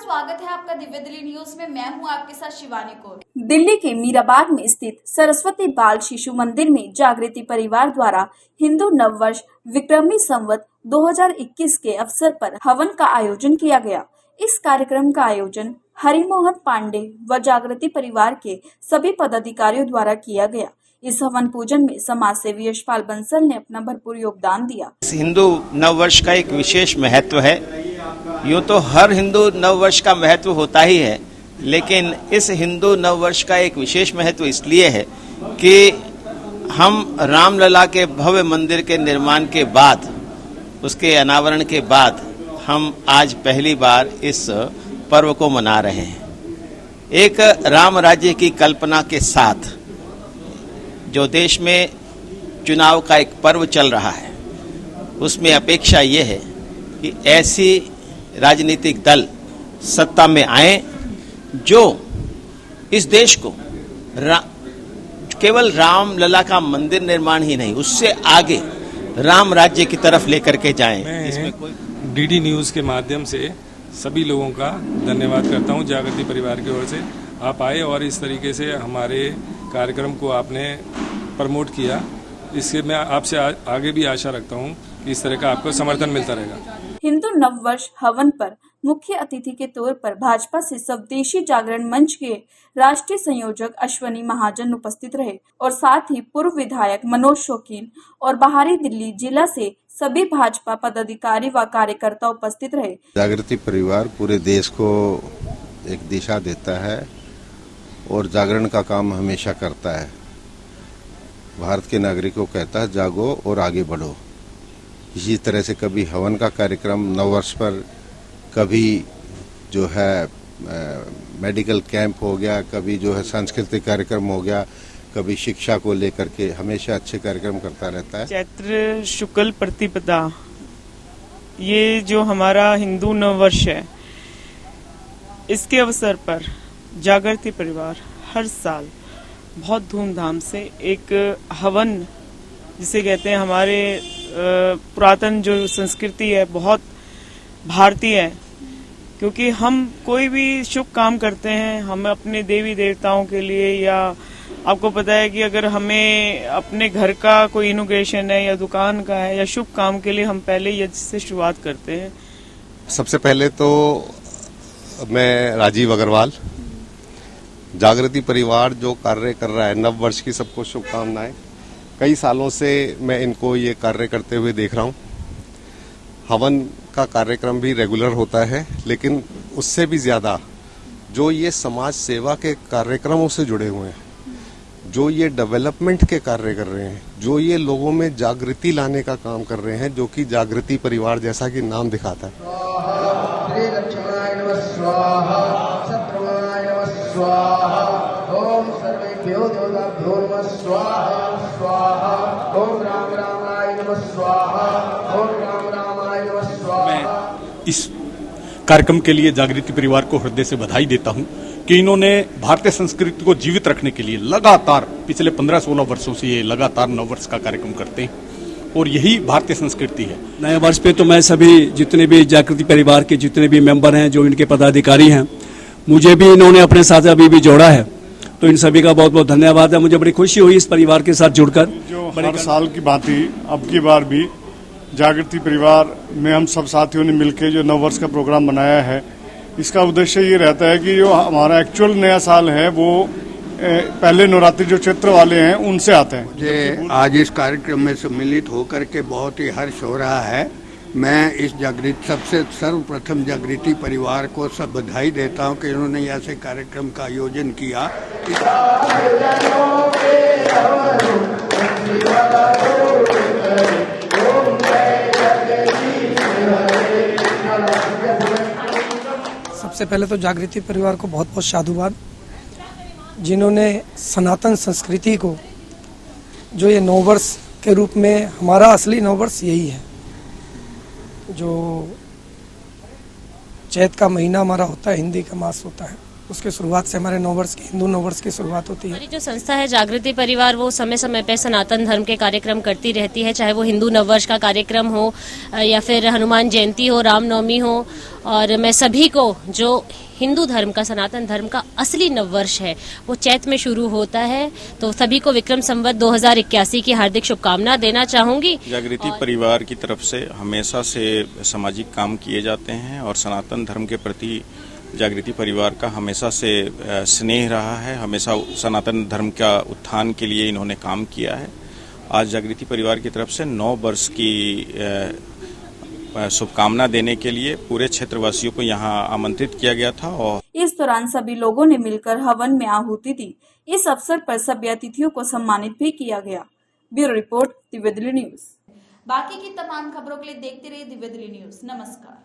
स्वागत है आपका दिव्य दिल्ली न्यूज में। मैं हूं आपके साथ शिवानी कौर। दिल्ली के मीराबाग में स्थित सरस्वती बाल शिशु मंदिर में जागृति परिवार द्वारा हिंदू नववर्ष विक्रमी संवत 2021 के अवसर पर हवन का आयोजन किया गया। इस कार्यक्रम का आयोजन हरिमोहन पांडे व जागृति परिवार के सभी पदाधिकारियों द्वारा किया गया। इस हवन पूजन में समाज सेवी यशपाल बंसल ने अपना भरपूर योगदान दिया। हिंदू नववर्ष का एक विशेष महत्व है। यूँ तो हर हिंदू नववर्ष का महत्व होता ही है, लेकिन इस हिंदू नववर्ष का एक विशेष महत्व इसलिए है कि हम रामलला के भव्य मंदिर के निर्माण के बाद, उसके अनावरण के बाद हम आज पहली बार इस पर्व को मना रहे हैं। एक राम राज्य की कल्पना के साथ जो देश में चुनाव का एक पर्व चल रहा है, उसमें अपेक्षा ये है कि ऐसी राजनीतिक दल सत्ता में आए जो इस देश को केवल रामलला का मंदिर निर्माण ही नहीं, उससे आगे राम राज्य की तरफ लेकर के जाएं। इसमें कोई डीडी न्यूज के माध्यम से सभी लोगों का धन्यवाद करता हूं। जागृति परिवार की ओर से आप आए और इस तरीके से हमारे कार्यक्रम को आपने प्रमोट किया। इससे मैं आपसे आगे भी आशा रखता हूं कि इस तरह का आपको समर्थन मिलता रहेगा। हिंदू नववर्ष हवन पर मुख्य अतिथि के तौर पर भाजपा से स्वदेशी जागरण मंच के राष्ट्रीय संयोजक अश्वनी महाजन उपस्थित रहे और साथ ही पूर्व विधायक मनोज शौकीन और बाहरी दिल्ली जिला से सभी भाजपा पदाधिकारी व कार्यकर्ता उपस्थित रहे। जागृति परिवार पूरे देश को एक दिशा देता है और जागरण का काम हमेशा करता है। भारत के नागरिकों को कहता है जागो और आगे बढ़ो। इसी तरह से कभी हवन का कार्यक्रम नववर्ष पर, कभी जो है मेडिकल कैंप हो गया, कभी जो है सांस्कृतिक कार्यक्रम हो गया, कभी शिक्षा को लेकर के हमेशा अच्छे कार्यक्रम करता रहता है। चैत्र शुक्ल प्रतिपदा, ये जो हमारा हिंदू नववर्ष है, इसके अवसर पर जागृति परिवार हर साल बहुत धूमधाम से एक हवन, जिसे कहते हैं हमारे पुरातन जो संस्कृति है बहुत भारतीय है, क्योंकि हम कोई भी शुभ काम करते हैं हम अपने देवी देवताओं के लिए, या आपको पता है कि अगर हमें अपने घर का कोई इनोग्रेशन है या दुकान का है या शुभ काम के लिए हम पहले यज्ञ से शुरुआत करते हैं। सबसे पहले तो मैं राजीव अग्रवाल, जागृति परिवार जो कार्य कर रहा है नव वर्ष की सबको शुभकामनाएं। कई सालों से मैं इनको ये कार्य करते हुए देख रहा हूँ। हवन का कार्यक्रम भी रेगुलर होता है, लेकिन उससे भी ज्यादा जो ये समाज सेवा के कार्यक्रमों से जुड़े हुए हैं, जो ये डेवलपमेंट के कार्य कर रहे हैं, जो ये लोगों में जागृति लाने का काम कर रहे हैं, जो कि जागृति परिवार जैसा कि नाम दिखाता है। ओम सर्वेभ्यो देवताभ्यो नमः स्वाहा स्वाहा। ओम राम रामाय नमः स्वाहा। ओम राम रामाय नमः स्वाहा। मैं इस कार्यक्रम के लिए जागृति परिवार को हृदय से बधाई देता हूं कि इन्होंने भारतीय संस्कृति को जीवित रखने के लिए लगातार पिछले 15-16 वर्षों से ये लगातार नववर्ष का कार्यक्रम करते हैं और यही भारतीय संस्कृति है। नए वर्ष पे तो मैं सभी जितने भी जागृति परिवार के जितने भी मेंबर हैं, जो इनके पदाधिकारी हैं, मुझे भी इन्होंने अपने साथ अभी भी जोड़ा है, तो इन सभी का बहुत बहुत धन्यवाद है। मुझे बड़ी खुशी हुई इस परिवार के साथ जुड़कर। जो हर साल की भांति अब की बार भी जागृति परिवार में हम सब साथियों ने मिलकर जो नववर्ष का प्रोग्राम बनाया है, इसका उद्देश्य ये रहता है कि जो हमारा एक्चुअल नया साल है वो पहले नवरात्रि जो चैत्र वाले हैं उनसे आते हैं। मुझे आज इस कार्यक्रम में सम्मिलित होकर के बहुत ही हर्ष हो रहा है। मैं इस सबसे सर्वप्रथम जागृति परिवार को सब बधाई देता हूं कि इन्होंने ऐसे कार्यक्रम का आयोजन किया। सबसे पहले तो जागृति परिवार को बहुत बहुत साधुवाद, जिन्होंने सनातन संस्कृति को, जो ये नववर्ष के रूप में, हमारा असली नववर्ष यही है, जो चैत का महीना हमारा होता है, हिंदी का मास होता है, उसके शुरुआत से हमारे नववर्ष की हिंदू नववर्ष की शुरुआत होती है। हमारी जो संस्था है जागृति परिवार, वो समय समय पर सनातन धर्म के कार्यक्रम करती रहती है, चाहे वो हिंदू नववर्ष का कार्यक्रम हो या फिर हनुमान जयंती हो, रामनवमी हो। और मैं सभी को, जो हिंदू धर्म का, सनातन धर्म का असली नववर्ष है वो चैत में शुरू होता है, तो सभी को विक्रम संवत 2081 की हार्दिक शुभकामना देना चाहूंगी। जागृति परिवार की तरफ से हमेशा से सामाजिक काम किए जाते हैं और सनातन धर्म के प्रति जागृति परिवार का हमेशा से स्नेह रहा है। हमेशा सनातन धर्म का उत्थान के लिए इन्होंने काम किया है। आज जागृति परिवार की तरफ से 9 वर्ष की शुभकामना देने के लिए पूरे क्षेत्रवासियों को यहाँ आमंत्रित किया गया था। और इस दौरान सभी लोगों ने मिलकर हवन में आहुति दी। इस अवसर पर सभी अतिथियों को सम्मानित भी किया गया। Bureau report, Divya Delhi news. बाकी की तमाम खबरों के लिए देखते रहिए दिव्य दिल्ली न्यूज। नमस्कार।